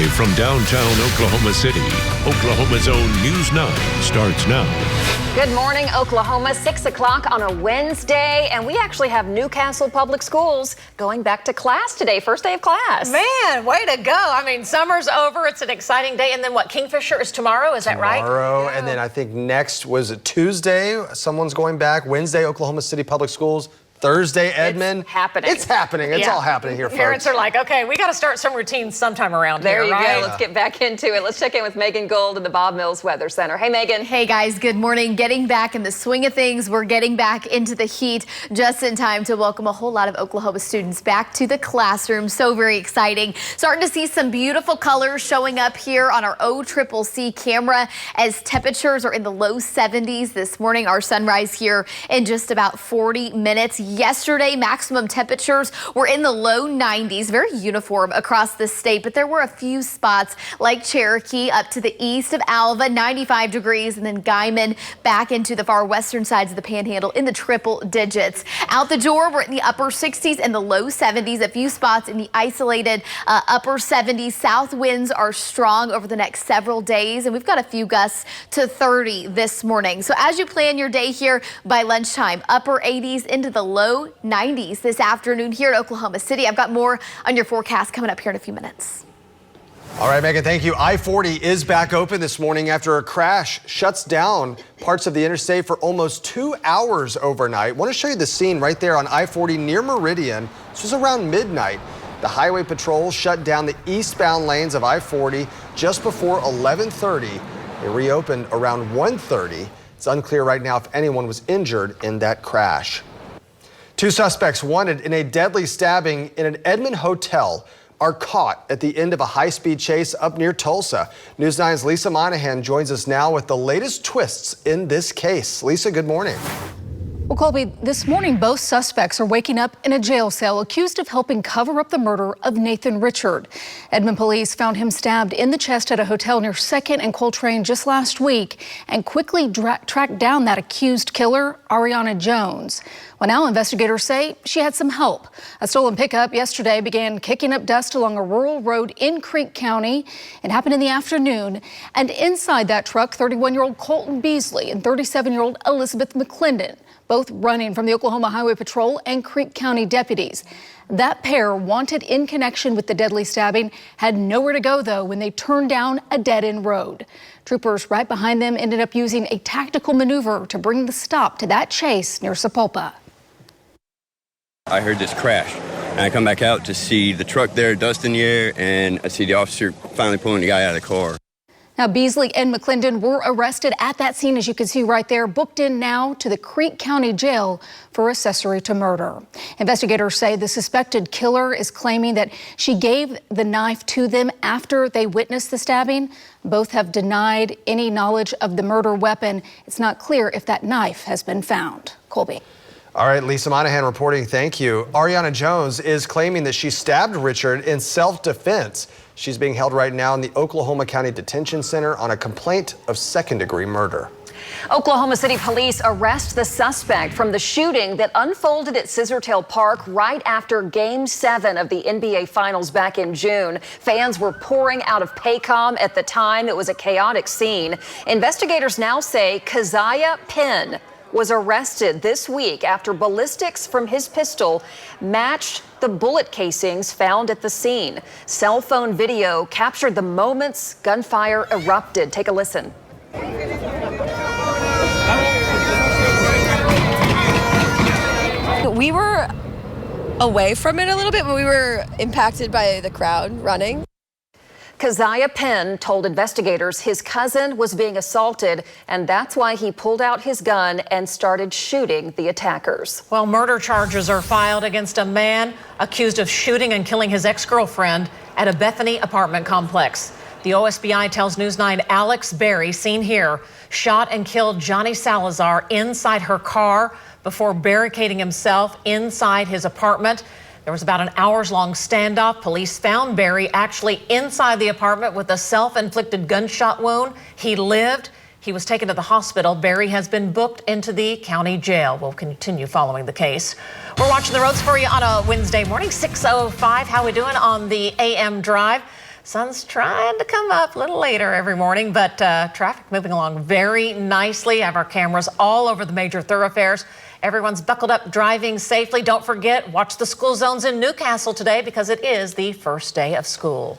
Live from downtown Oklahoma City, Oklahoma's own News 9 starts now. Good morning, Oklahoma. 6 o'clock on a Wednesday, and we actually have Newcastle Public Schools going back to class today. First day of class. Man, way to go. I mean, summer's over. It's an exciting day. And then what, Kingfisher is tomorrow? Is that right? Tomorrow, and then I think next was it Tuesday? Someone's going back. Wednesday, Oklahoma City Public Schools. Thursday, Edmond. It's happening. It's happening. It's all happening here, folks. Parents are like, okay, we got to start some routines sometime around there here, you right? go. Let's get back into it. Let's check in with Megan Gold in the Bob Mills Weather Center. Hey, Megan. Hey, guys. Good morning. Getting back in the swing of things. We're getting back into the heat just in time to welcome a whole lot of Oklahoma students back to the classroom. So very exciting. Starting to see some beautiful colors showing up here on our OCCC camera as temperatures are in the low 70s this morning. Our sunrise here in just about 40 minutes. Yesterday, maximum temperatures were in the low 90s, very uniform across the state, but there were a few spots like Cherokee up to the east of Alva, 95 degrees, and then Guyman back into the far western sides of the Panhandle in the triple digits. Out the door, we're in the upper 60s and the low 70s, a few spots in the isolated upper 70s. South winds are strong over the next several days, and we've got a few gusts to 30 this morning. So as you plan your day here by lunchtime, upper 80s into the low 90s this afternoon here at Oklahoma City. I've got more on your forecast coming up here in a few minutes. All right, Megan, thank you. I-40 is back open this morning after a crash shuts down parts of the interstate for almost 2 hours overnight. I want to show you the scene right there on I-40 near Meridian. This was around midnight. The highway patrol shut down the eastbound lanes of I-40 just before 11:30. They reopened around 1:30. It's unclear right now if anyone was injured in that crash. 2 suspects wanted in a deadly stabbing in an Edmond hotel are caught at the end of a high-speed chase up near Tulsa. News 9's Lisa Monahan joins us now with the latest twists in this case. Lisa, good morning. Well, Colby, this morning both suspects are waking up in a jail cell accused of helping cover up the murder of Nathan Richard. Edmond police found him stabbed in the chest at a hotel near 2nd and Coltrane just last week and quickly tracked down that accused killer, Ariana Jones. Well, now investigators say she had some help. A stolen pickup yesterday began kicking up dust along a rural road in Creek County. It happened in the afternoon. And inside that truck, 31-year-old Colton Beasley and 37-year-old Elizabeth McClendon, both running from the Oklahoma Highway Patrol and Creek County deputies. That pair, wanted in connection with the deadly stabbing, had nowhere to go, though, when they turned down a dead-end road. Troopers right behind them ended up using a tactical maneuver to bring the stop to that chase near Sapulpa. I heard this crash, and I come back out to see the truck there, dust in the air, and I see the officer finally pulling the guy out of the car. Now, Beasley and McClendon were arrested at that scene, as you can see right there, booked in now to the Creek County Jail for accessory to murder. Investigators say the suspected killer is claiming that she gave the knife to them after they witnessed the stabbing. Both have denied any knowledge of the murder weapon. It's not clear if that knife has been found. Colby. All right, Lisa Monahan reporting. Thank you. Ariana Jones is claiming that she stabbed Richard in self-defense. She's being held right now in the Oklahoma County Detention Center on a complaint of second-degree murder. Oklahoma City police arrest the suspect from the shooting that unfolded at Scissortail Park right after Game 7 of the NBA Finals back in June. Fans were pouring out of Paycom at the time. It was a chaotic scene. Investigators now say Keziah Penn was arrested this week after ballistics from his pistol matched the bullet casings found at the scene. Cell phone video captured the moments gunfire erupted. Take a listen. We were away from it a little bit, but we were impacted by the crowd running. Keziah Penn told investigators his cousin was being assaulted, and that's why he pulled out his gun and started shooting the attackers. Well, murder charges are filed against a man accused of shooting and killing his ex-girlfriend at a Bethany apartment complex. The OSBI tells News 9 Alex Berry, seen here, shot and killed Johnny Salazar inside her car before barricading himself inside his apartment. There was about an hours-long standoff. Police found Berry actually inside the apartment with a self-inflicted gunshot wound. He lived. He was taken to the hospital. Berry has been booked into the county jail. We'll continue following the case. We're watching the roads for you on a Wednesday morning, 6:05. How we doing on the AM drive? Sun's trying to come up a little later every morning, but traffic moving along very nicely. I have our cameras all over the major thoroughfares. Everyone's buckled up, driving safely. Don't forget, watch the school zones in Newcastle today because it is the first day of school.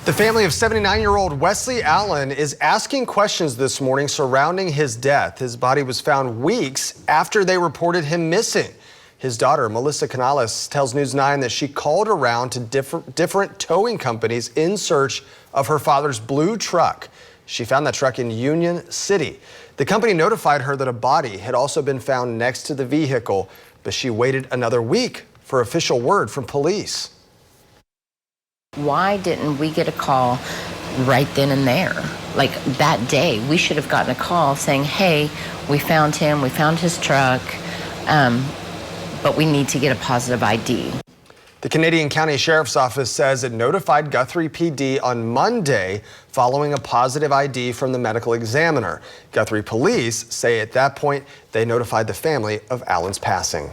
The family of 79-year-old Wesley Allen is asking questions this morning surrounding his death. His body was found weeks after they reported him missing. His daughter, Melissa Canales, tells News 9 that she called around to different towing companies in search of her father's blue truck. She found that truck in Union City. The company notified her that a body had also been found next to the vehicle, but she waited another week for official word from police. Why didn't we get a call right then and there? Like that day, we should have gotten a call saying, hey, we found him, we found his truck, but we need to get a positive ID. The Canadian County Sheriff's Office says it notified Guthrie PD on Monday following a positive ID from the medical examiner. Guthrie police say at that point they notified the family of Allen's passing.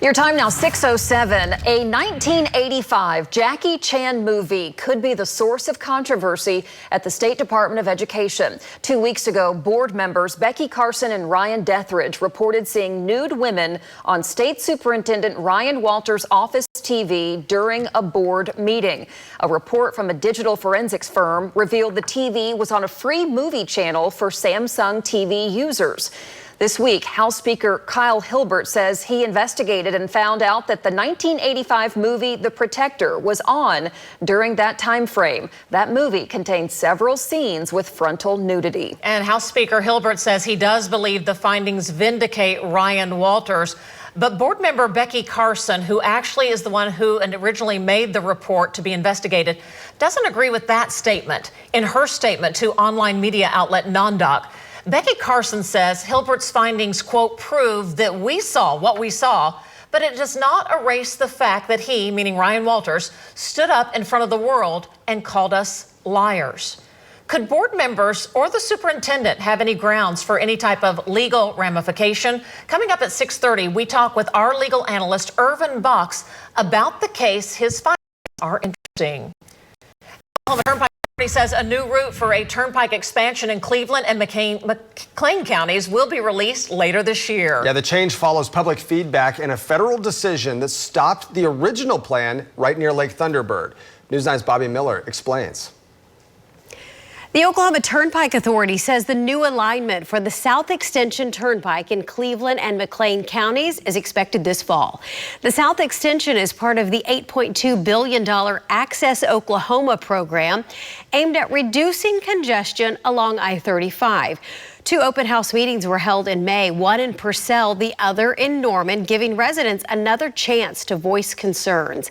Your time now, 6:07. A 1985 Jackie Chan movie could be the source of controversy at the State Department of Education. 2 weeks ago, board members Becky Carson and Ryan Dethridge reported seeing nude women on State Superintendent Ryan Walters' office TV during a board meeting. A report from a digital forensics firm revealed the TV was on a free movie channel for Samsung TV users. This week, House Speaker Kyle Hilbert says he investigated and found out that the 1985 movie The Protector was on during that time frame. That movie contained several scenes with frontal nudity. And House Speaker Hilbert says he does believe the findings vindicate Ryan Walters. But board member Becky Carson, who actually is the one who originally made the report to be investigated, doesn't agree with that statement. In her statement to online media outlet NonDoc, Becky Carson says Hilbert's findings, quote, prove that we saw what we saw, but it does not erase the fact that he, meaning Ryan Walters, stood up in front of the world and called us liars. Could board members or the superintendent have any grounds for any type of legal ramification? Coming up at 6:30, we talk with our legal analyst, Irvin Box, about the case. His findings are interesting. He says a new route for a turnpike expansion in Cleveland and McLean counties will be released later this year. Yeah, the change follows public feedback and a federal decision that stopped the original plan right near Lake Thunderbird. News 9's Bobby Miller explains. The Oklahoma Turnpike Authority says the new alignment for the South Extension Turnpike in Cleveland and McLean counties is expected this fall. The South Extension is part of the $8.2 billion Access Oklahoma program aimed at reducing congestion along I-35. 2 open house meetings were held in May, one in Purcell, the other in Norman, giving residents another chance to voice concerns.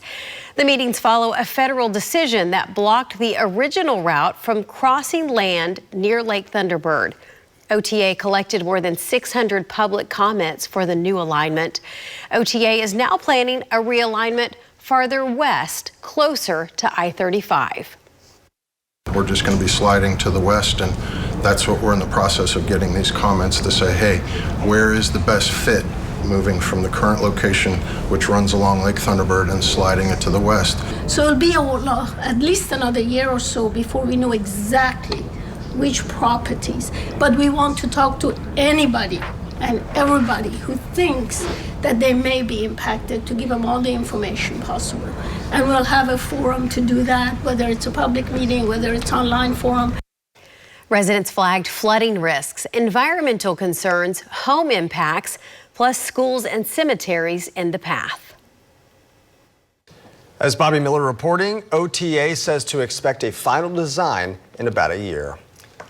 The meetings follow a federal decision that blocked the original route from crossing land near Lake Thunderbird. OTA collected more than 600 public comments for the new alignment. OTA is now planning a realignment farther west, closer to I-35. We're just going to be sliding to the west, and that's what we're in the process of getting these comments to say, hey, where is the best fit moving from the current location, which runs along Lake Thunderbird, and sliding it to the west. So it'll be at least another year or so before we know exactly which properties. But we want to talk to anybody and everybody who thinks that they may be impacted, to give them all the information possible. And we'll have a forum to do that, whether it's a public meeting, whether it's online forum. Residents flagged flooding risks, environmental concerns, home impacts, plus schools and cemeteries in the path. As Bobby Miller reporting, OTA says to expect a final design in about a year.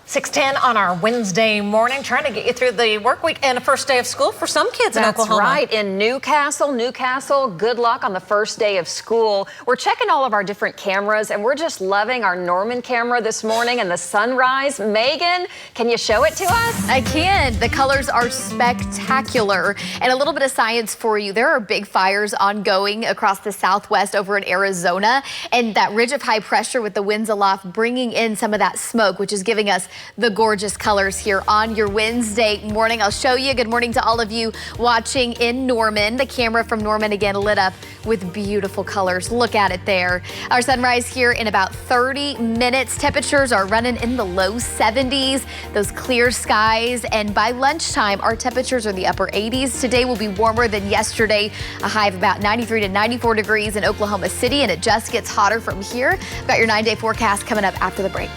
6:10 on our Wednesday morning, trying to get you through the work week and the first day of school for some kids in Oklahoma. That's right. In Newcastle, good luck on the first day of school. We're checking all of our different cameras, and we're just loving our Norman camera this morning and the sunrise. Megan, can you show it to us? I can. The colors are spectacular. And a little bit of science for you. There are big fires ongoing across the southwest over in Arizona, and that ridge of high pressure with the winds aloft bringing in some of that smoke, which is giving us the gorgeous colors here on your Wednesday morning. I'll show you. Good morning to all of you watching in Norman. The camera from Norman again lit up with beautiful colors. Look at it there. Our sunrise here in about 30 minutes. Temperatures are running in the low 70s, those clear skies, and by lunchtime our temperatures are the upper 80s. Today will be warmer than yesterday, a high of about 93 to 94 degrees in Oklahoma City, and it just gets hotter from here. Got your 9-day forecast coming up after the break.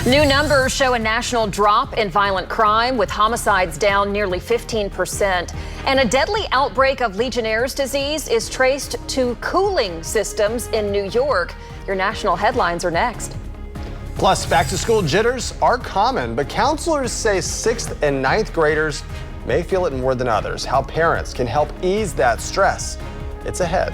New numbers show a national drop in violent crime, with homicides down nearly 15%. And a deadly outbreak of Legionnaire's disease is traced to cooling systems in New York. Your national headlines are next. Plus, back-to-school jitters are common, but counselors say 6th and 9th graders may feel it more than others. How parents can help ease that stress. It's ahead.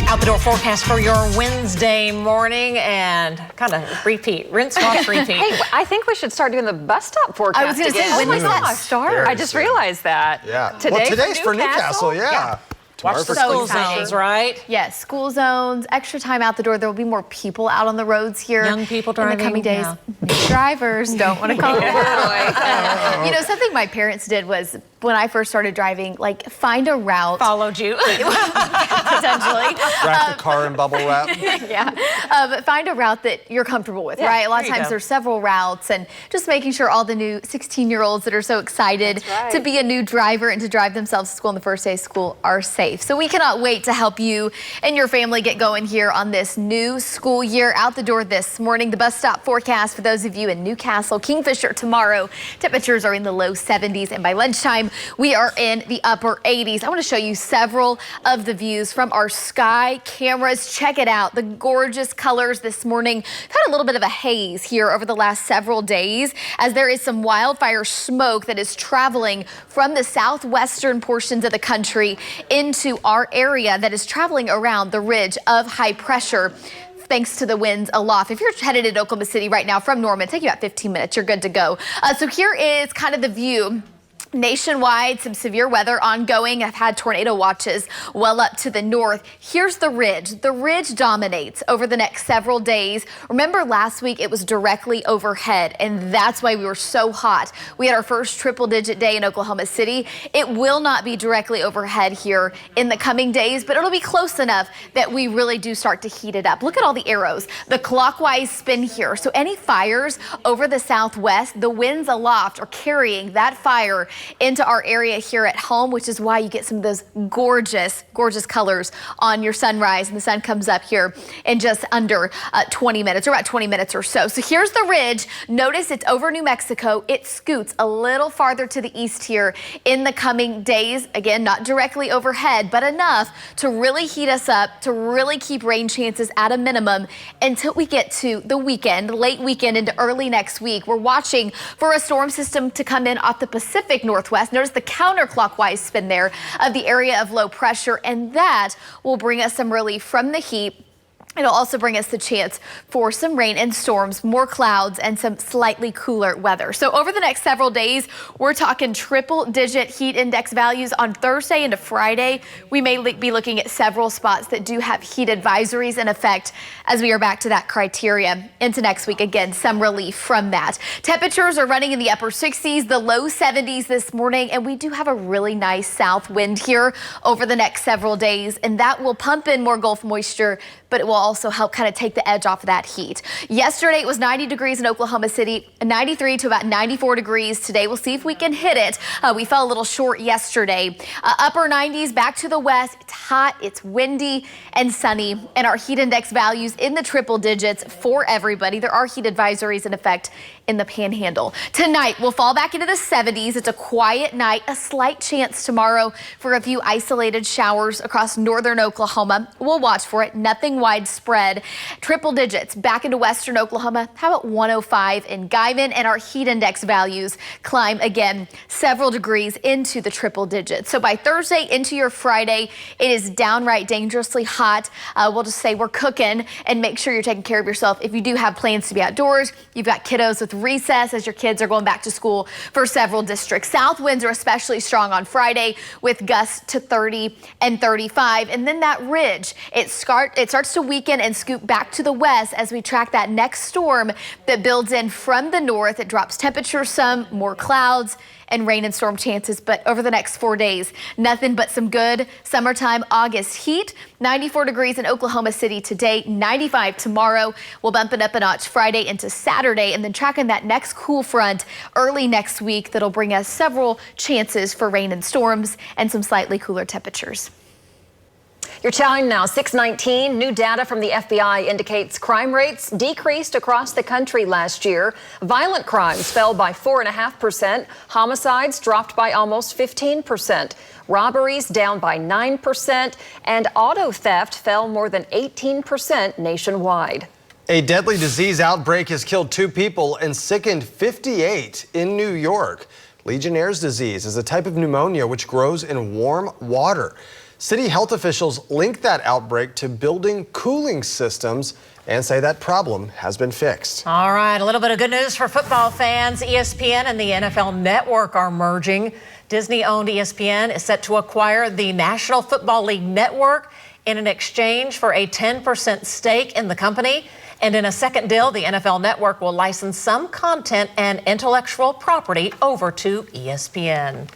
Out the door forecast for your Wednesday morning, and kind of repeat, rinse, wash, repeat. Hey, I think we should start doing the bus stop forecast. I was going to say, when does that start? I just realized that. Yeah. Today's for Newcastle, yeah. Watch the school zones, right? Yes, school zones, extra time out the door. There will be more people out on the roads here. Young people driving. In the coming days. Yeah. Drivers don't want to call it. You know, something my parents did was, when I first started driving, like, find a route. Followed you. Potentially. Wrap the car in bubble wrap. Yeah. But find a route that you're comfortable with, right? A lot of times there's several routes, and just making sure all the new 16-year-olds that are so excited to be a new driver and to drive themselves to school on the first day of school are safe. So we cannot wait to help you and your family get going here on this new school year. Out the door this morning, the bus stop forecast for those of you in Newcastle, Kingfisher tomorrow. Temperatures are in the low 70s, and by lunchtime, we are in the upper 80s. I want to show you several of the views from our sky cameras. Check it out. The gorgeous colors this morning. We've had a little bit of a haze here over the last several days, as there is some wildfire smoke that is traveling from the southwestern portions of the country into our area, that is traveling around the ridge of high pressure, thanks to the winds aloft. If you're headed to Oklahoma City right now from Norman, take you about 15 minutes. You're good to go. So here is kind of the view. Nationwide, some severe weather ongoing. I've had tornado watches well up to the north. Here's the ridge. The ridge dominates over the next several days. Remember last week it was directly overhead, and that's why we were so hot. We had our first triple-digit day in Oklahoma City. It will not be directly overhead here in the coming days, but it'll be close enough that we really do start to heat it up. Look at all the arrows, the clockwise spin here. So any fires over the southwest, the winds aloft are carrying that fire into our area here at home, which is why you get some of those gorgeous, gorgeous colors on your sunrise. And the sun comes up here in just under 20 minutes, or about 20 minutes or so. So here's the ridge. Notice it's over New Mexico. It scoots a little farther to the east here in the coming days. Again, not directly overhead, but enough to really heat us up, to really keep rain chances at a minimum until we get to the weekend, late weekend into early next week. We're watching for a storm system to come in off the Pacific Northwest. Notice the counterclockwise spin there of the area of low pressure, and that will bring us some relief from the heat. It'll also bring us the chance for some rain and storms, more clouds, and some slightly cooler weather. So over the next several days, we're talking triple-digit heat index values on Thursday into Friday. We may be looking at several spots that do have heat advisories in effect as we are back to that criteria. Into next week, again, some relief from that. Temperatures are running in the upper 60s, the low 70s this morning, and we do have a really nice south wind here over the next several days, and that will pump in more Gulf moisture, but it will also help kind of take the edge off of that heat. Yesterday, it was 90 degrees in Oklahoma City, 93 to about 94 degrees. Today, we'll see if we can hit it. We fell a little short yesterday. Upper 90s back to the west. It's hot, it's windy and sunny, and our heat index values in the triple digits for everybody. There are heat advisories in effect in the Panhandle. Tonight, we'll fall back into the 70s. It's a quiet night, a slight chance tomorrow for a few isolated showers across northern Oklahoma. We'll watch for it. Nothing widespread. Triple digits back into western Oklahoma. How about 105 in Guyman? And our heat index values climb again several degrees into the triple digits. So by Thursday into your Friday, it is downright dangerously hot. We'll just say we're cooking, and make sure you're taking care of yourself. If you do have plans to be outdoors, you've got kiddos with recess as your kids are going back to school for several districts. South winds are especially strong on Friday with gusts to 30 and 35. And then that ridge, it starts to weaken weekend and scoop back to the west as we track that next storm that builds in from the north. It drops temperatures some, more clouds, and rain and storm chances. But over the next 4 days, nothing but some good summertime August heat. 94 degrees in Oklahoma City today, 95 tomorrow. We'll bump it up a notch Friday into Saturday, and then tracking that next cool front early next week that'll bring us several chances for rain and storms and some slightly cooler temperatures. Your time now, 6:19. New data from the FBI indicates crime rates decreased across the country last year. Violent crimes fell by 4.5%. Homicides dropped by almost 15%. Robberies down by 9%. And auto theft fell more than 18% nationwide. A deadly disease outbreak has killed 2 people and sickened 58 in New York. Legionnaire's disease is a type of pneumonia which grows in warm water. City health officials link that outbreak to building cooling systems and say that problem has been fixed. All right, a little bit of good news for football fans. ESPN and the NFL Network are merging. Disney-owned ESPN is set to acquire the National Football League Network in an exchange for a 10% stake in the company. And in a second deal, the NFL Network will license some content and intellectual property over to ESPN.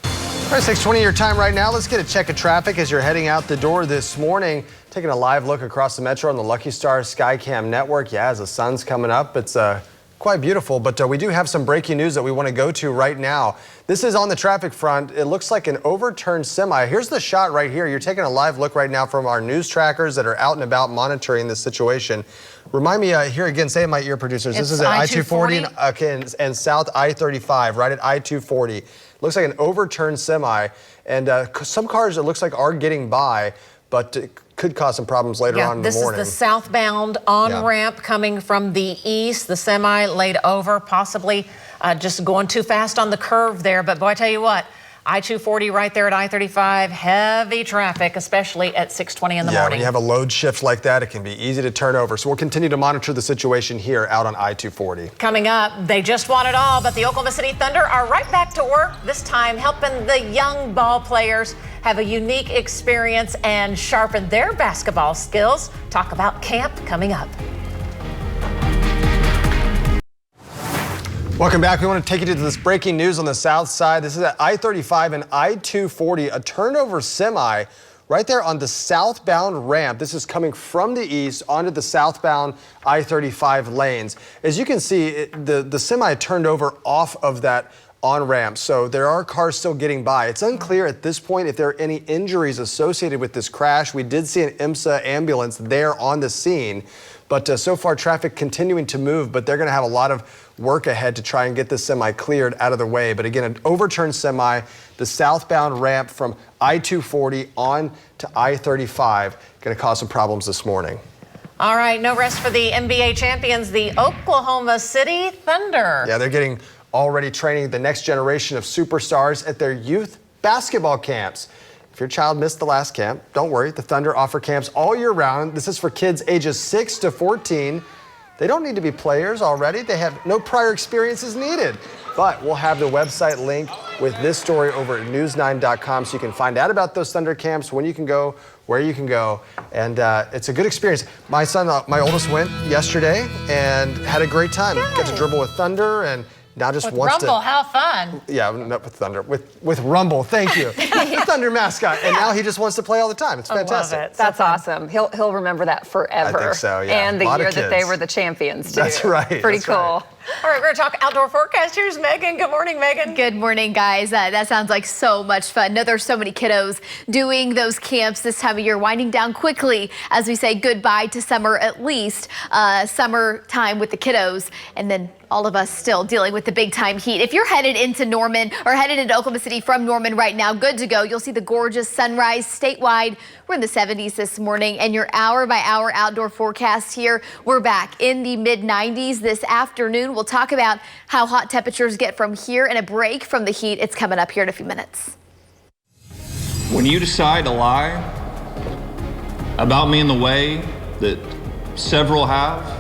All right, 6:20 your time right now. Let's get a check of traffic as you're heading out the door this morning. Taking a live look across the metro on the Lucky Star Skycam network. Yeah, as the sun's coming up, it's quite beautiful, but we do have some breaking news that we want to go to right now. This is on the traffic front. It looks like an overturned semi. Here's the shot right here. You're taking a live look right now from our news trackers that are out and about monitoring this situation. Remind me here again, say in my ear, producers, this is at I-240 and South I-35, right at I-240. Looks like an overturned semi, and some cars, it looks like, are getting by, but it could cause some problems later on in the morning. This is the southbound on-ramp coming from the east. The semi laid over, possibly just going too fast on the curve there. But boy, I tell you what, I-240 right there at I-35, heavy traffic, especially at 6:20 in the morning. When you have a load shift like that, it can be easy to turn over. So we'll continue to monitor the situation here out on I-240. Coming up, they just won it all, but the Oklahoma City Thunder are right back to work, this time helping the young ball players have a unique experience and sharpen their basketball skills. Talk about camp coming up. Welcome back. We want to take you to this breaking news on the south side. This is at I-35 and I-240, a turnover semi right there on the southbound ramp. This is coming from the east onto the southbound I-35 lanes. As you can see, the semi turned over off of that on-ramp, so there are cars still getting by. It's unclear at this point if there are any injuries associated with this crash. We did see an IMSA ambulance there on the scene, but so far traffic continuing to move, but they're going to have a lot of work ahead to try and get this semi cleared out of the way. But again, an overturned semi, the southbound ramp from I-240 on to I-35, going to cause some problems this morning. All right, no rest for the NBA champions, the Oklahoma City Thunder. Yeah, they're getting already training the next generation of superstars at their youth basketball camps. If your child missed the last camp, don't worry. The Thunder offer camps all year round. This is for kids ages 6 to 14. They don't need to be players already. They have no prior experiences needed. But we'll have the website link with this story over at news9.com so you can find out about those Thunder camps, when you can go, where you can go. And it's a good experience. My son, my oldest, went yesterday and had a great time. Got to dribble with Thunder and now just with wants Rumble, to. how fun. Yeah, not with Thunder, with Rumble, thank you. The Thunder mascot, and now he just wants to play all the time. It's fantastic. I love it. That's awesome. He'll remember that forever. I think so, yeah. And the year that they were the champions, too. That's right. Pretty cool. Right. All right, we're going to talk outdoor forecast. Here's Megan. Good morning, Megan. Good morning, guys. That sounds like so much fun. No, there's so many kiddos doing those camps this time of year, winding down quickly as we say goodbye to summer, at least summertime with the kiddos, and then all of us still dealing with the big time heat. If you're headed into Norman or headed into Oklahoma City from Norman right now, good to go. You'll see the gorgeous sunrise statewide. We're in the 70s this morning, and your hour by hour outdoor forecast here. We're back in the mid 90s this afternoon. We'll talk about how hot temperatures get from here and a break from the heat. It's coming up here in a few minutes. When you decide to lie about me in the way that several have,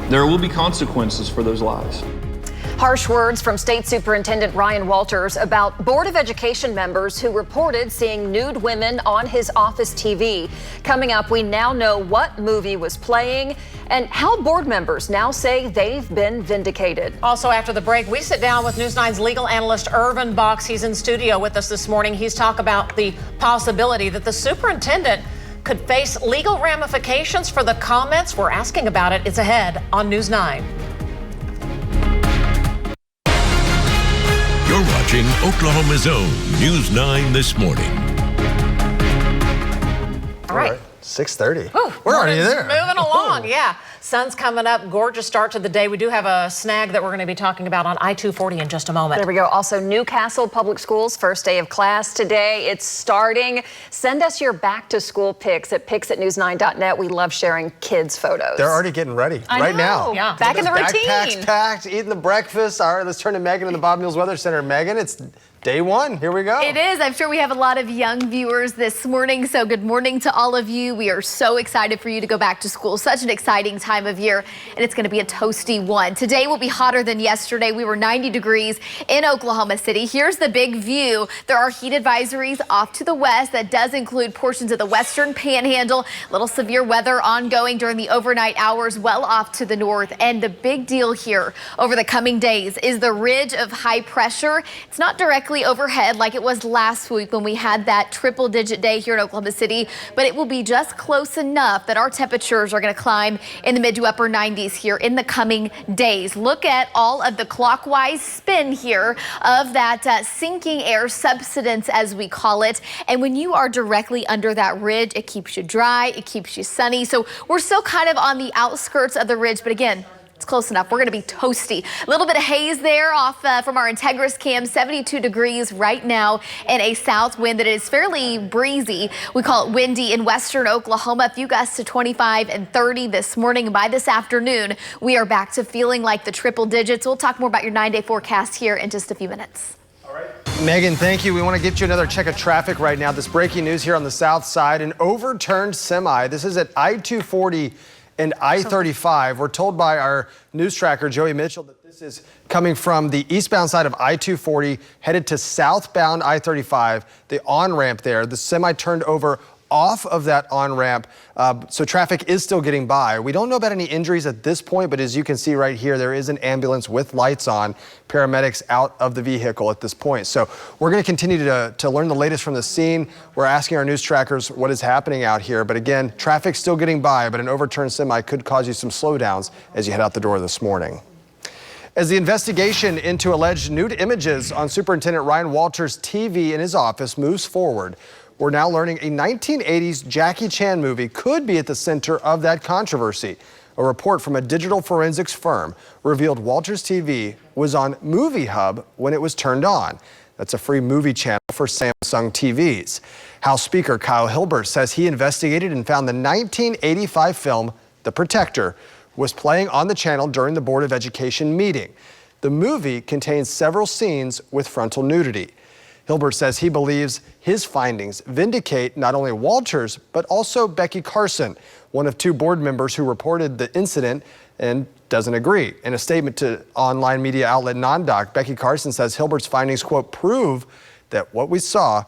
there will be consequences for those lies. Harsh words from State Superintendent Ryan Walters about Board of Education members who reported seeing nude women on his office TV. Coming up, we now know what movie was playing and how board members now say they've been vindicated. Also after the break, we sit down with News 9's legal analyst Irvin Box. He's in studio with us this morning. He's talked about the possibility that the superintendent could face legal ramifications for the comments. We're asking about it. It's ahead on News 9. You're watching Oklahoma's own News 9 this morning. All right. 6:30. Whew, We're already there. Moving along, yeah. Sun's coming up. Gorgeous start to the day. We do have a snag that we're going to be talking about on I-240 in just a moment. There we go. Also, Newcastle Public Schools, first day of class today. It's starting. Send us your back-to-school pics at pics@news9.net. We love sharing kids' photos. They're already getting ready right now. Yeah. Back in the routine. Backpacks packed, eating the breakfast. All right, let's turn to Megan in the Bob Mules Weather Center. Megan, it's day one. Here we go. It is. I'm sure we have a lot of young viewers this morning. So good morning to all of you. We are so excited for you to go back to school. Such an exciting time of year, and it's going to be a toasty one. Today will be hotter than yesterday. We were 90 degrees in Oklahoma City. Here's the big view. There are heat advisories off to the west. That does include portions of the western panhandle. A little severe weather ongoing during the overnight hours well off to the north. And the big deal here over the coming days is the ridge of high pressure. It's not directly overhead like it was last week when we had that triple-digit day here in Oklahoma City, but it will be just close enough that our temperatures are going to climb in the mid to upper 90s here in the coming days. Look at all of the clockwise spin here of that sinking air subsidence, as we call it. And when you are directly under that ridge, it keeps you dry, it keeps you sunny. So we're still kind of on the outskirts of the ridge, but again, it's close enough. We're going to be toasty. A little bit of haze there off from our Integris cam, 72 degrees right now, and a south wind that is fairly breezy. We call it windy in western Oklahoma. A few gusts to 25 and 30 this morning. And by this afternoon, we are back to feeling like the triple digits. We'll talk more about your 9-day forecast here in just a few minutes. Megan, thank you. We want to get you another check of traffic right now. This breaking news here on the south side. An overturned semi. This is at I-240 and I-35. We're told by our news tracker, Joey Mitchell, that this is coming from the eastbound side of I-240, headed to southbound I-35, the on-ramp there. The semi turned over off of that on-ramp, so traffic is still getting by. We don't know about any injuries at this point, but as you can see right here, there is an ambulance with lights on, paramedics out of the vehicle at this point. So we're going to continue to learn the latest from the scene. We're asking our news trackers what is happening out here, but again, traffic's still getting by, but an overturned semi could cause you some slowdowns as you head out the door this morning. As the investigation into alleged nude images on Superintendent Ryan Walters' TV in his office moves forward, we're now learning a 1980s Jackie Chan movie could be at the center of that controversy. A report from a digital forensics firm revealed Walters' TV was on Movie Hub when it was turned on. That's a free movie channel for Samsung TVs. House Speaker Kyle Hilbert says he investigated and found the 1985 film The Protector was playing on the channel during the Board of Education meeting. The movie contains several scenes with frontal nudity. Hilbert says he believes his findings vindicate not only Walters, but also Becky Carson, one of two board members who reported the incident and doesn't agree. In a statement to online media outlet NonDoc, Becky Carson says Hilbert's findings, quote, prove that what we saw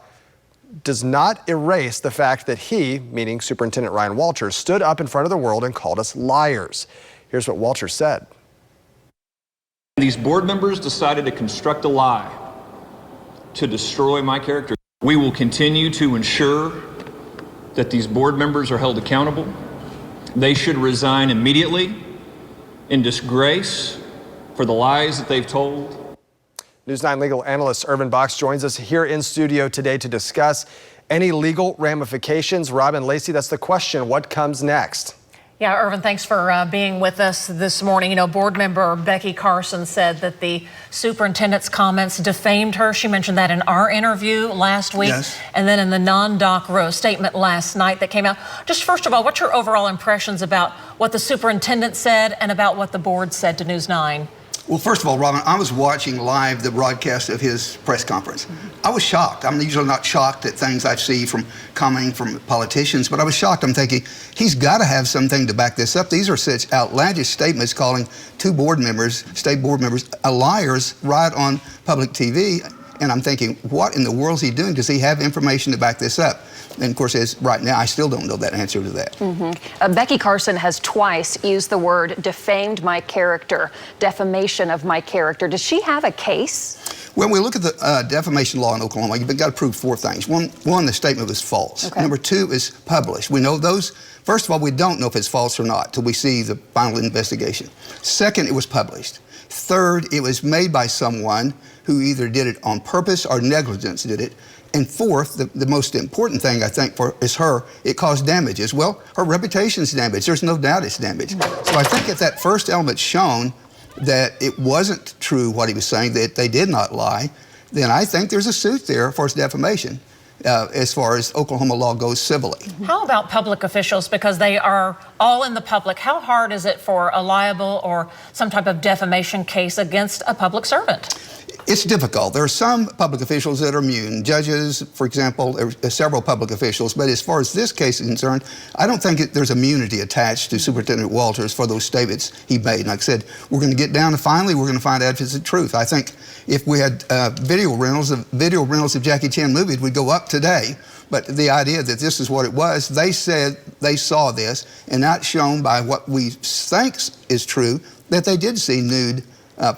does not erase the fact that he, meaning Superintendent Ryan Walters, stood up in front of the world and called us liars. Here's what Walters said. These board members decided to construct a lie to destroy my character. We will continue to ensure that these board members are held accountable. They should resign immediately in disgrace for the lies that they've told. News 9 legal analyst Irvin Box joins us here in studio today to discuss any legal ramifications. Robin, Lacie, that's the question. What comes next? Yeah, Irvin, thanks for being with us this morning. You know, board member Becky Carson said that the superintendent's comments defamed her. She mentioned that in our interview last week. Yes. And then in the non-doc statement last night that came out. Just first of all, what's your overall impressions about what the superintendent said and about what the board said to News 9? Well, first of all, Robin, I was watching live the broadcast of his press conference. I was shocked. I'm usually not shocked at things I see from commenting from politicians, but I was shocked. I'm thinking, he's got to have something to back this up. These are such outlandish statements calling two board members, state board members, liars right on public TV. And I'm thinking, what in the world is he doing? Does he have information to back this up? And of course, as right now, I still don't know that answer to that. Becky Carson has twice used the word defamed my character, defamation of my character. Does she have a case? When we look at the defamation law in Oklahoma, you've got to prove four things. One, the statement was false. Okay. Number two is published. We know those. First of all, we don't know if it's false or not till we see the final investigation. Second, it was published. Third, it was made by someone who either did it on purpose or negligence did it. And fourth, the most important thing I think is it caused damages. Well, her reputation's damaged. There's no doubt it's damaged. So I think if that first element's shown that it wasn't true what he was saying, that they did not lie, then I think there's a suit there for defamation. As far as Oklahoma law goes civilly. How about public officials? Because they are all in the public. How hard is it for a libel or some type of defamation case against a public servant? It's difficult. There are some public officials that are immune. Judges, for example, there are several public officials. But as far as this case is concerned, I don't think there's immunity attached to Superintendent Walters for those statements he made. And like I said, we're going to get down to finally we're going to find out if it's the truth. I think if we had video rentals of Jackie Chan movies, we'd go up today. But the idea that this is what it was, they said they saw this, and not shown by what we think is true, that they did see nude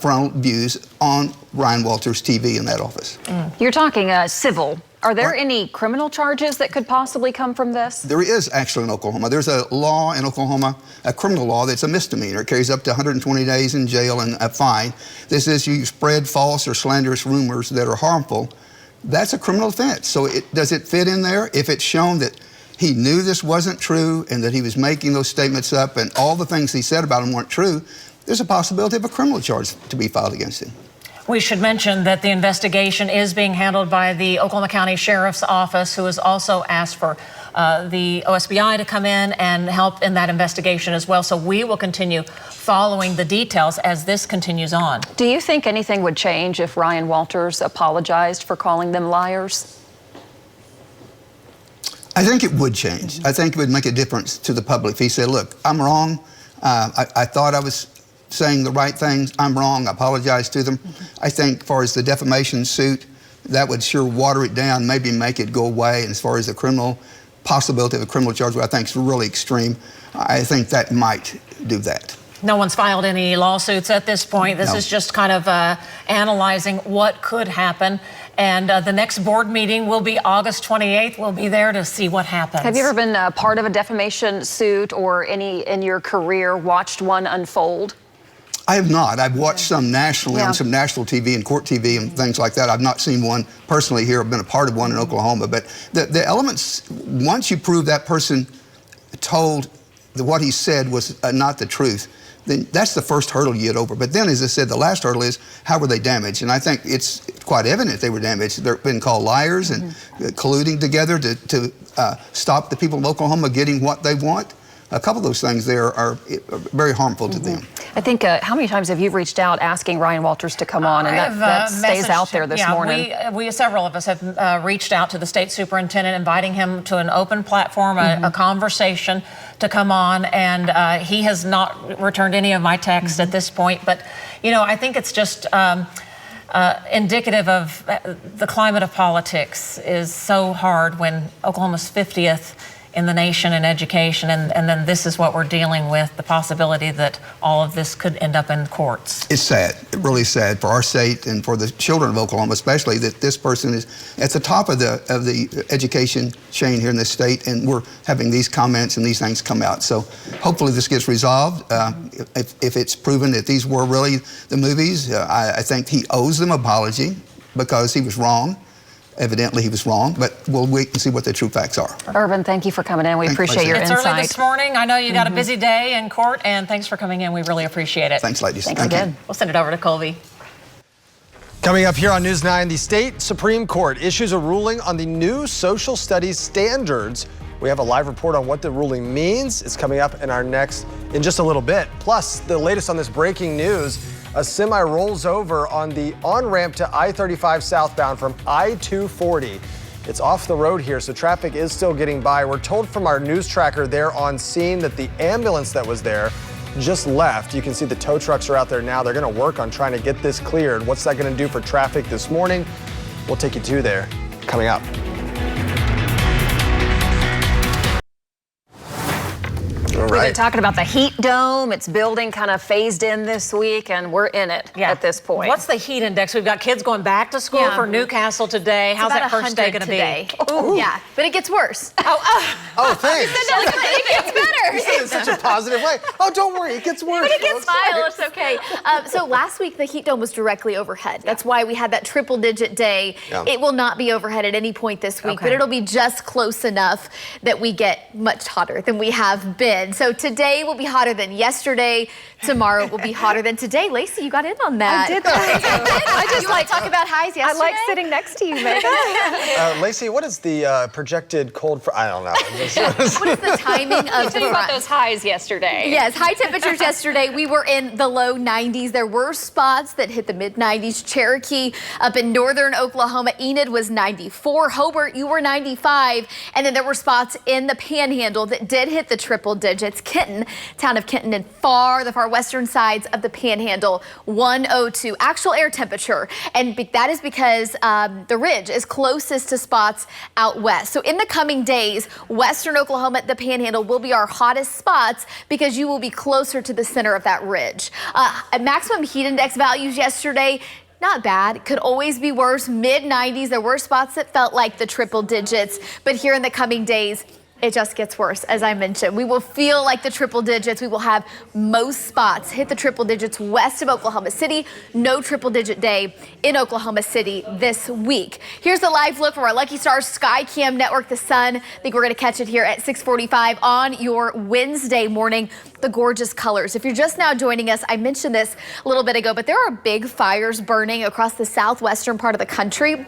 frontal views on Ryan Walters' TV in that office. You're talking civil. Are there any criminal charges that could possibly come from this? There is actually in Oklahoma. There's a law in Oklahoma, a criminal law that's a misdemeanor. It carries up to 120 days in jail and a fine. This is you spread false or slanderous rumors that are harmful. That's a criminal offense. So does it fit in there? If it's shown that he knew this wasn't true and that he was making those statements up and all the things he said about him weren't true, there's a possibility of a criminal charge to be filed against him. We should mention that the investigation is being handled by the Oklahoma County Sheriff's Office, who has also asked for the OSBI to come in and help in that investigation as well. So we will continue following the details as this continues on. Do you think anything would change if Ryan Walters apologized for calling them liars? I think it would change. I think it would make a difference to the public if he said, look, I'm wrong. I thought I was saying the right things. I'm wrong. I apologize to them. I think as far as the defamation suit, that would sure water it down, maybe make it go away. And as far as the possibility of a criminal charge, which I think is really extreme, I think that might do that. No one's filed any lawsuits at this point. This is just kind of analyzing what could happen. And the next board meeting will be August 28th. We'll be there to see what happens. Have you ever been part of a defamation suit or any in your career watched one unfold? I have not. I've watched some nationally on some national TV and court TV and things like that. I've not seen one personally here. I've been a part of one in Oklahoma. But the elements, once you prove that person told that what he said was not the truth, then that's the first hurdle you get over. But then, as I said, the last hurdle is how were they damaged? And I think it's quite evident they were damaged. They've been called liars and colluding together to stop the people of Oklahoma getting what they want. A couple of those things there are very harmful to them. I think, how many times have you reached out asking Ryan Walters to come on? And that stays out there this morning. Several of us have reached out to the state superintendent, inviting him to an open platform, a conversation to come on. And he has not returned any of my texts at this point. But, you know, I think it's just indicative of the climate of politics is so hard when Oklahoma's 50th in the nation in education, and then this is what we're dealing with, the possibility that all of this could end up in courts. It's sad, really sad for our state and for the children of Oklahoma especially, that this person is at the top of the education chain here in this state, and we're having these comments and these things come out. So hopefully this gets resolved. If it's proven that these were really the movies, I think he owes them an apology because he was wrong. Evidently, he was wrong, but we'll wait and see what the true facts are. Irvin, thank you for coming in. We appreciate your insight. It's early this morning. I know you got a busy day in court, and thanks for coming in. We really appreciate it. Thanks, ladies. Thank you. We'll send it over to Colby. Coming up here on News 9, the state Supreme Court issues a ruling on the new social studies standards. We have a live report on what the ruling means. It's coming up in just a little bit. Plus, the latest on this breaking news. A semi rolls over on the on-ramp to I-35 southbound from I-240. It's off the road here, so traffic is still getting by. We're told from our news tracker there on scene that the ambulance that was there just left. You can see the tow trucks are out there now. They're going to work on trying to get this cleared. What's that going to do for traffic this morning? We'll take you to there coming up. All We've right. been talking about the heat dome. It's building kind of phased in this week, and we're in it at this point. What's the heat index? We've got kids going back to school for Newcastle today. How's that first day going to be? Ooh. Yeah, but it gets worse. Oh, thanks. It gets better. You said it in such a positive way. Oh, don't worry, it gets worse. But it gets smile, it's okay. So last week, the heat dome was directly overhead. That's why we had that triple-digit day. Yeah. It will not be overhead at any point this week, but it'll be just close enough that we get much hotter than we have been. So today will be hotter than yesterday. Tomorrow will be hotter than today. Lacie, you got in on that. I did that. I just like talk about highs yesterday. I like sitting next to you, Megan. Lacie, what is the projected cold for? I don't know. What is the timing of the Tell you about front? those highs yesterday. Yes, high temperatures yesterday. We were in the low 90s. There were spots that hit the mid 90s. Cherokee up in northern Oklahoma, Enid was 94. Hobart, you were 95. And then there were spots in the Panhandle that did hit the triple digits. Kenton, town of Kenton, and the far western sides of the Panhandle, 102 actual air temperature. And that is because the ridge is closest to spots out west. So in the coming days, western Oklahoma, the Panhandle will be our hottest spots because you will be closer to the center of that ridge. Maximum heat index values yesterday, not bad. Could always be worse. Mid 90s. There were spots that felt like the triple digits, but here in the coming days, it just gets worse. As I mentioned, we will feel like the triple digits. We will have most spots hit the triple digits west of Oklahoma City. No triple digit day in Oklahoma City this week. Here's the live look from our Lucky Stars Sky Cam network, the sun. I think we're going to catch it here at 6:45 on your Wednesday morning. The gorgeous colors. If you're just now joining us, I mentioned this a little bit ago, but there are big fires burning across the southwestern part of the country.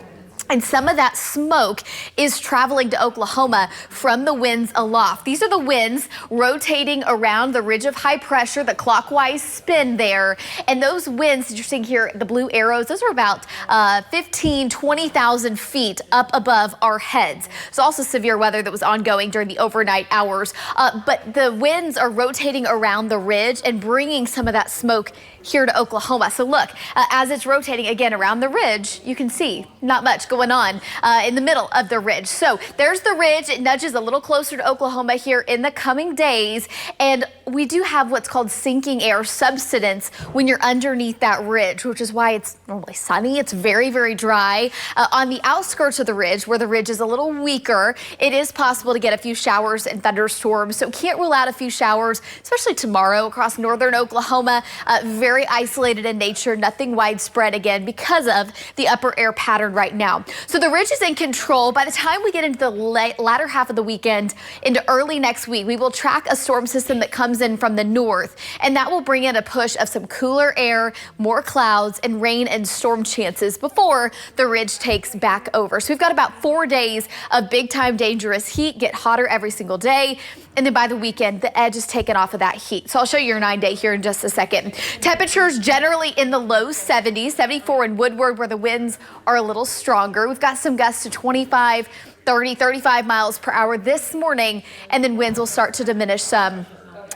And some of that smoke is traveling to Oklahoma from the winds aloft. These are the winds rotating around the ridge of high pressure, the clockwise spin there. And those winds that you're seeing here, the blue arrows, those are about 20,000 feet up above our heads. It's also severe weather that was ongoing during the overnight hours. But the winds are rotating around the ridge and bringing some of that smoke here to Oklahoma. So look, as it's rotating again around the ridge, you can see not much going on in the middle of the ridge. So there's the ridge. It nudges a little closer to Oklahoma here in the coming days. And we do have what's called sinking air subsidence when you're underneath that ridge, which is why it's normally sunny. It's very, very dry. On the outskirts of the ridge, where the ridge is a little weaker, it is possible to get a few showers and thunderstorms. So can't rule out a few showers, especially tomorrow across northern Oklahoma. Very isolated in nature, nothing widespread again because of the upper air pattern right now. So the ridge is in control. By the time we get into the latter half of the weekend, into early next week, we will track a storm system that comes in from the north, and that will bring in a push of some cooler air, more clouds, and rain and storm chances before the ridge takes back over. So we've got about 4 days of big time dangerous heat, get hotter every single day. And then by the weekend, the edge is taken off of that heat. So I'll show you your 9-day here in just a second. Temperatures generally in the low 70s, 74 in Woodward where the winds are a little stronger. We've got some gusts to 25, 30, 35 miles per hour this morning, and then winds will start to diminish some.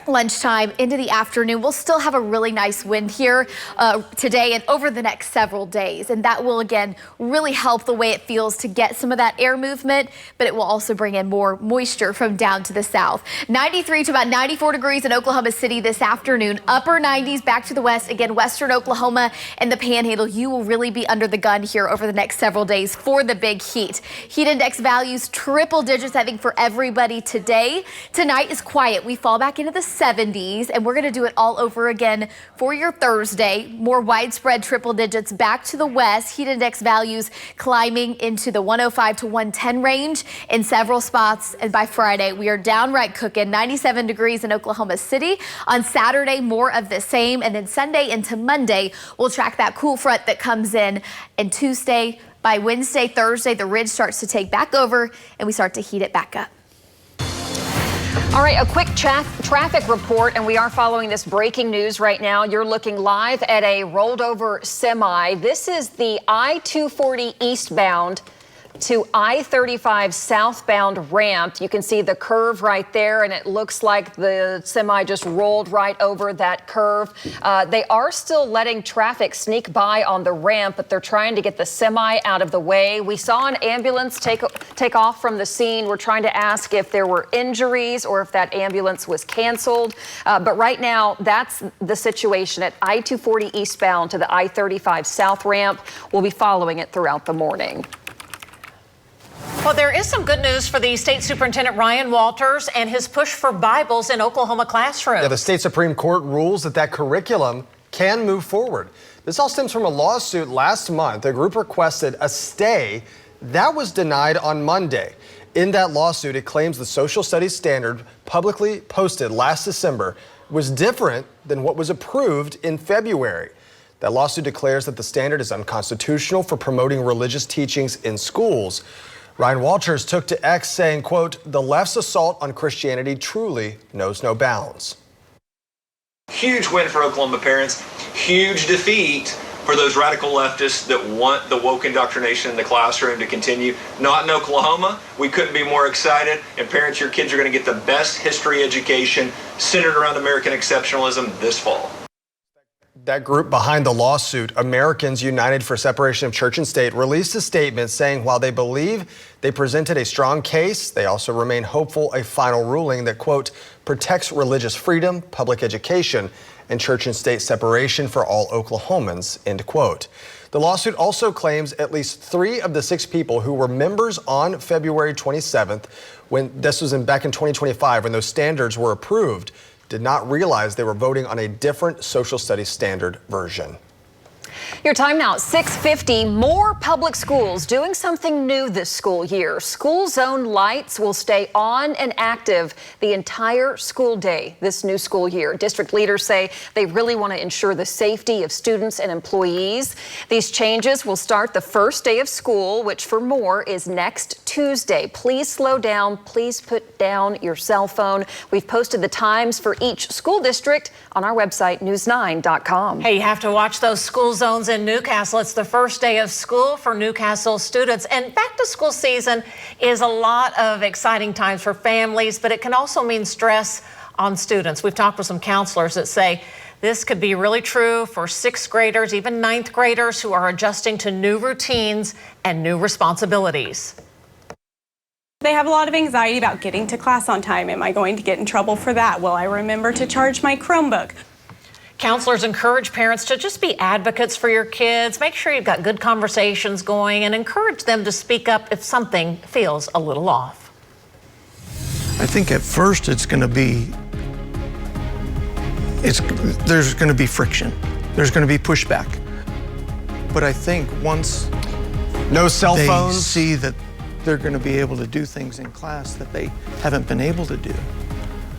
Lunchtime into the afternoon. We'll still have a really nice wind here today and over the next several days. And that will, again, really help the way it feels to get some of that air movement, but it will also bring in more moisture from down to the south. 93 to about 94 degrees in Oklahoma City this afternoon. Upper 90s back to the west. Again, western Oklahoma and the Panhandle. You will really be under the gun here over the next several days for the big heat. Heat index values triple digits, I think, for everybody today. Tonight is quiet. We fall back into the 70s, and we're going to do it all over again for your Thursday. More widespread triple digits back to the west. Heat index values climbing into the 105 to 110 range in several spots. And by Friday, we are downright cooking. 97 degrees in Oklahoma City. On Saturday, more of the same. And then Sunday into Monday, we'll track that cool front that comes in. And Tuesday, by Wednesday, Thursday, the ridge starts to take back over and we start to heat it back up. All right, a quick traffic report, and we are following this breaking news right now. You're looking live at a rolled over semi. This is the I-240 eastbound to I-35 southbound ramp. You can see the curve right there, and it looks like the semi just rolled right over that curve. They are still letting traffic sneak by on the ramp, but they're trying to get the semi out of the way. We saw an ambulance take off from the scene. We're trying to ask if there were injuries or if that ambulance was canceled. But right now, that's the situation at I-240 eastbound to the I-35 south ramp. We'll be following it throughout the morning. Well, there is some good news for the State Superintendent Ryan Walters and his push for Bibles in Oklahoma classrooms. Yeah, the state Supreme Court rules that curriculum can move forward. This all stems from a lawsuit last month. A group requested a stay that was denied on Monday. In that lawsuit, it claims the social studies standard publicly posted last December was different than what was approved in February. That lawsuit declares that the standard is unconstitutional for promoting religious teachings in schools. Ryan Walters took to X saying, quote, "The left's assault on Christianity truly knows no bounds." Huge win for Oklahoma parents, huge defeat for those radical leftists that want the woke indoctrination in the classroom to continue. Not in Oklahoma. We couldn't be more excited. And parents, your kids are going to get the best history education centered around American exceptionalism this fall. That group behind the lawsuit, Americans United for Separation of Church and State, released a statement saying while they believe they presented a strong case, they also remain hopeful a final ruling that, quote, protects religious freedom, public education, and church and state separation for all Oklahomans, end quote. The lawsuit also claims at least 3 of the 6 people who were members on February 27th, when this was back in 2025, when those standards were approved, did not realize they were voting on a different social studies standard version. Your time now, 6:50. More public schools doing something new this school year. School zone lights will stay on and active the entire school day this new school year. District leaders say they really want to ensure the safety of students and employees. These changes will start the first day of school, which for more is next Tuesday. Please slow down. Please put down your cell phone. We've posted the times for each school district on our website, news9.com. Hey, you have to watch those school zones in Newcastle. It's the first day of school for Newcastle students, and back to school season is a lot of exciting times for families, but it can also mean stress on students. We've talked with some counselors that say this could be really true for 6th graders, even 9th graders who are adjusting to new routines and new responsibilities. They have a lot of anxiety about getting to class on time. Am I going to get in trouble for that? Will I remember to charge my Chromebook? Counselors encourage parents to just be advocates for your kids. Make sure you've got good conversations going and encourage them to speak up if something feels a little off. I think at first there's going to be friction. There's going to be pushback. But I think once no cell phones, they see that they're going to be able to do things in class that they haven't been able to do.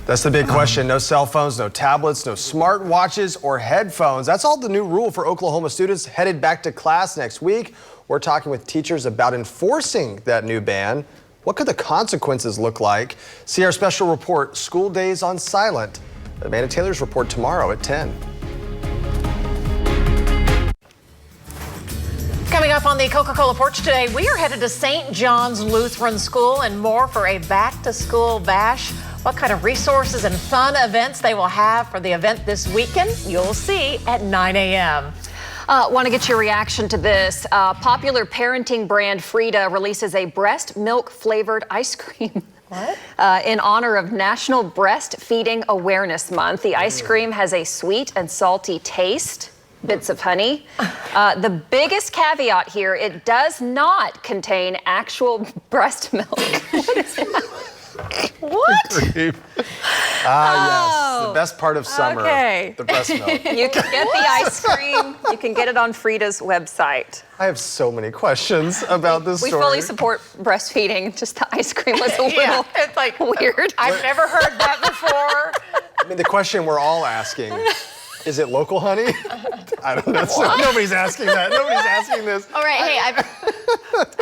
That's the big question. No cell phones, no tablets, no smart watches or headphones. That's all the new rule for Oklahoma students headed back to class next week. We're talking with teachers about enforcing that new ban. What could the consequences look like? See our special report, School Days on Silent. Amanda Taylor's report tomorrow at 10. Coming up on the Coca-Cola Porch today, we are headed to St. John's Lutheran School and more for a back-to-school bash. What kind of resources and fun events they will have for the event this weekend, you'll see at 9 a.m. Want to get your reaction to this. Popular parenting brand Frida releases a breast milk flavored ice cream. What? In honor of National Breastfeeding Awareness Month. The ice cream has a sweet and salty taste. Bits of honey. The biggest caveat here, it does not contain actual breast milk. What is that? What? Yes, the best part of summer, the breast milk. You can get the ice cream. You can get it on Frida's website. I have so many questions about this story. We fully support breastfeeding. Just the ice cream was a little it's like weird. I've never heard that before. I mean, the question we're all asking, is it local honey? I don't know. Nobody's asking that. Nobody's asking this. All right, hey, I've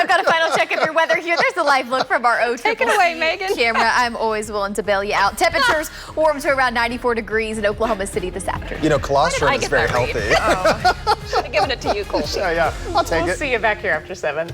We've got a final check of your weather here. There's a live look from our O Take it away, Megan. camera. I'm always willing to bail you out. Temperatures warm to around 94 degrees in Oklahoma City this afternoon. You know, colostrum is very healthy. Oh, should have given it to you, Colby. Yeah, I'll take it. We'll see you back here after 7.